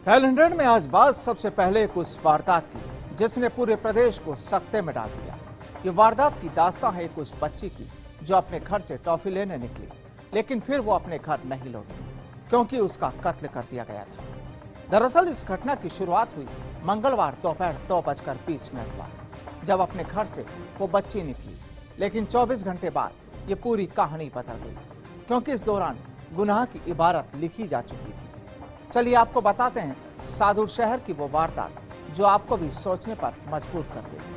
हैलहंड्रेड में आज बात सबसे पहले एक उस वारदात की जिसने पूरे प्रदेश को सकते में डाल दिया। ये वारदात की दास्तां है एक उस बच्ची की जो अपने घर से टॉफी लेने निकली, लेकिन फिर वो अपने घर नहीं लौटी क्योंकि उसका कत्ल कर दिया गया था। दरअसल इस घटना की शुरुआत हुई मंगलवार दोपहर 2:20 पर, जब अपने घर से वो बच्ची निकली, लेकिन 24 घंटे बाद ये पूरी कहानी बदल गई क्योंकि इस दौरान गुनाह की इबारत लिखी जा चुकी थी। चलिए आपको बताते हैं सादुर शहर की वो वारदात जो आपको भी सोचने पर मजबूर कर देगी।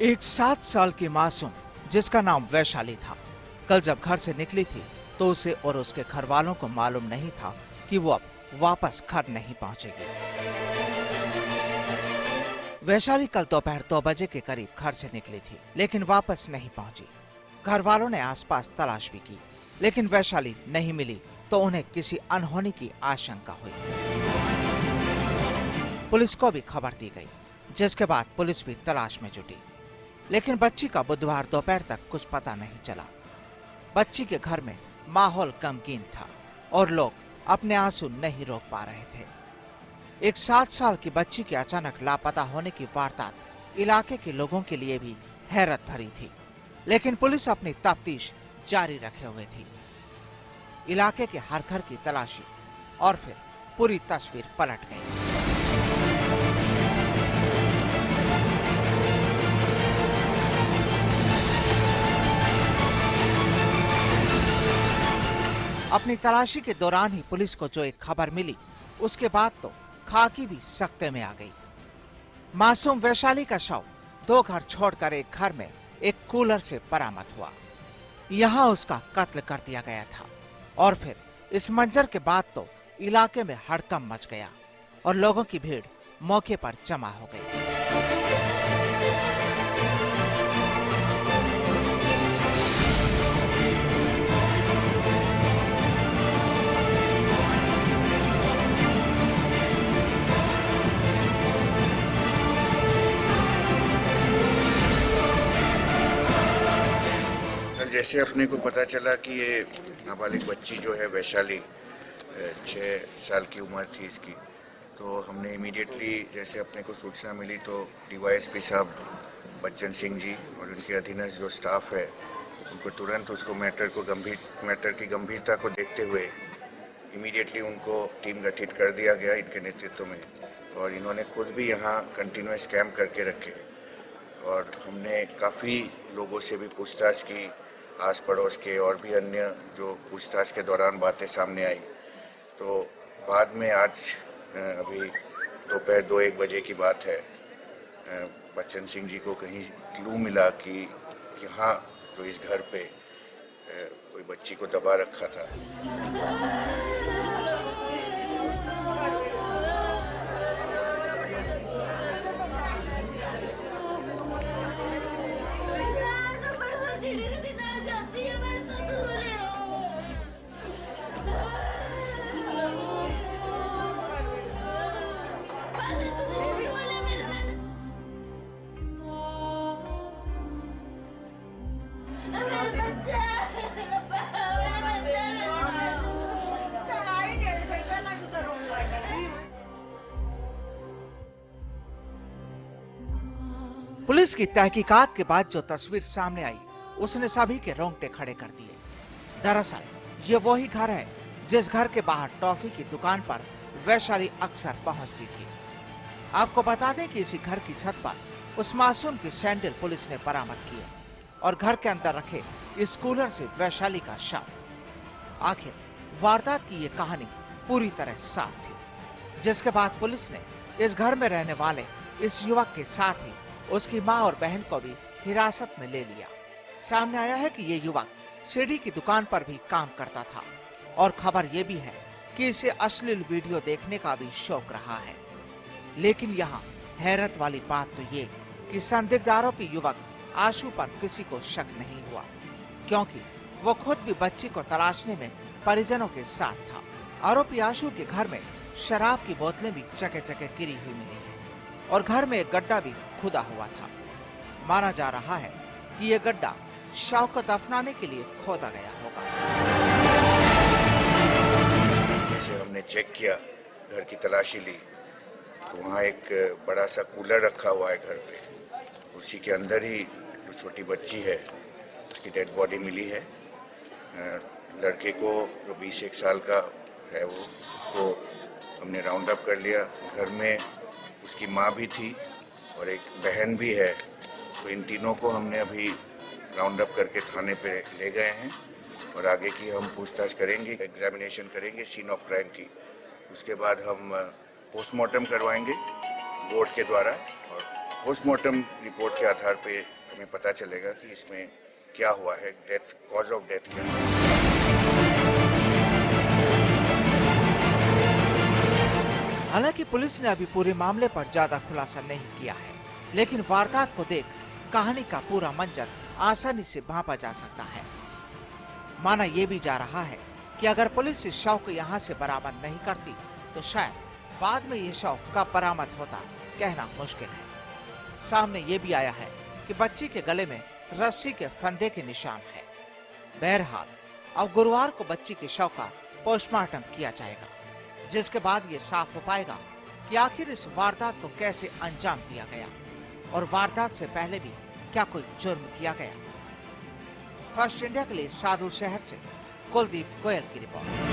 एक 7 साल की मासूम जिसका नाम वैशाली था, कल जब घर से निकली थी तो उसे और उसके घर वालों को मालूम नहीं था कि वो अब वापस घर नहीं पहुंचेगी। वैशाली कल दोपहर 2 बजे के करीब घर से निकली थी, लेकिन वापस नहीं पहुंची। घर वालों ने आसपास तलाश भी की, लेकिन वैशाली नहीं मिली तो उन्हें किसी अनहोनी की आशंका हुई। पुलिस को भी खबर दी गई, जिसके बाद पुलिस भी तलाश में जुटी, लेकिन बच्ची का बुधवार दोपहर तक कुछ पता नहीं चला। बच्ची के घर में माहौल गमगीन था और लोग अपने आंसू नहीं रोक पा रहे थे। एक 7 साल की बच्ची के अचानक लापता होने की वारदात इलाके के लोगों के लिए भी हैरत भरी थी, लेकिन पुलिस अपनी तफ्तीश जारी रखे हुए थी। इलाके के हर घर की तलाशी और फिर पूरी तस्वीर पलट गई। अपनी तलाशी के दौरान ही पुलिस को जो एक खबर मिली, उसके बाद तो खाकी भी सकते में आ गई। मासूम वैशाली का शव 2 घर छोड़कर एक घर में एक कूलर से बरामद हुआ। यहां उसका कत्ल कर दिया गया था और फिर इस मंजर के बाद तो इलाके में हड़कंप मच गया और लोगों की भीड़ मौके पर जमा हो गई। जैसे अपने को पता चला कि ये नाबालिग बच्ची जो है वैशाली 6 साल की उम्र थी इसकी, तो हमने इमीडिएटली जैसे अपने को सूचना मिली तो डीवाईएसपी साहब बच्चन सिंह जी और उनके अधीनस्थ जो स्टाफ है उनको तुरंत उसको मैटर की गंभीरता को देखते हुए इमीडिएटली उनको टीम गठित कर दिया गया इनके नेतृत्व में, और इन्होंने खुद भी यहाँ कंटिन्यूस कैंप करके रखे और हमने काफ़ी लोगों से भी पूछताछ की, आस पड़ोस के और भी अन्य जो पूछताछ के दौरान बातें सामने आई। तो बाद में आज अभी दोपहर 2-1 बजे की बात है, बच्चन सिंह जी को कहीं क्लू मिला कि यहाँ जो इस घर पे कोई बच्ची को दबा रखा था। पुलिस की तहकीकात के बाद जो तस्वीर सामने आई, उसने सभी के रोंगटे खड़े कर दिए। दरअसल ये वही घर है जिस घर के बाहर टॉफी की दुकान पर वैशाली अक्सर पहुंचती थी। आपको बता दें कि इसी घर की छत पर उस मासूम की सैंडल पुलिस ने बरामद की और घर के अंदर रखे इस कूलर से वैशाली का शव। आखिर वारदात की ये कहानी पूरी तरह साफ थी, जिसके बाद पुलिस ने इस घर में रहने वाले इस युवक के साथ ही उसकी मां और बहन को भी हिरासत में ले लिया। सामने आया है कि ये युवक सीढ़ी की दुकान पर भी काम करता था और खबर ये भी है कि इसे अश्लील वीडियो देखने का भी शौक रहा है। लेकिन यहाँ हैरत वाली बात तो ये कि संदिग्ध आरोपी युवक आशु पर किसी को शक नहीं हुआ, क्योंकि वो खुद भी बच्ची को तलाशने में परिजनों के साथ था। आरोपी आशु के घर में शराब की बोतलें भी जगह जगह गिरी हुई मिली है और घर में एक गड्ढा भी खुदा हुआ था। माना जा रहा है कि यह गड्ढा शव को दफनाने के लिए खोदा गया होगा। जैसे हमने चेक किया, घर की तलाशी ली, तो वहाँ एक बड़ा सा कूलर रखा हुआ है घर पे। उसी के अंदर ही जो छोटी बच्ची है उसकी डेड बॉडी मिली है। लड़के को जो 20-21 साल का है उसको हमने राउंड अप कर लिया। घर में उसकी माँ भी थी और एक बहन भी है, तो इन तीनों को हमने अभी राउंड अप करके थाने पे ले गए हैं और आगे की हम पूछताछ करेंगे, एग्जामिनेशन करेंगे सीन ऑफ क्राइम की। उसके बाद हम पोस्टमार्टम करवाएंगे बोर्ड के द्वारा और पोस्टमार्टम रिपोर्ट के आधार पे हमें पता चलेगा कि इसमें क्या हुआ है, डेथ, कॉज ऑफ डेथ क्या है। हालांकि पुलिस ने अभी पूरे मामले पर ज्यादा खुलासा नहीं किया है, लेकिन वारदात को देख कहानी का पूरा मंजर आसानी से भांपा जा सकता है। माना यह भी जा रहा है कि अगर पुलिस इस शव को यहाँ से बरामद नहीं करती तो शायद बाद में ये शव कब बरामद होता कहना मुश्किल है। सामने ये भी आया है कि बच्ची के गले में रस्सी के फंदे के निशान है। बहरहाल अब गुरुवार को बच्ची के शव का पोस्टमार्टम किया जाएगा, जिसके बाद ये साफ हो पाएगा कि आखिर इस वारदात को कैसे अंजाम दिया गया और वारदात से पहले भी क्या कोई जुर्म किया गया। फर्स्ट इंडिया के लिए सादुल शहर से कुलदीप गोयल की रिपोर्ट।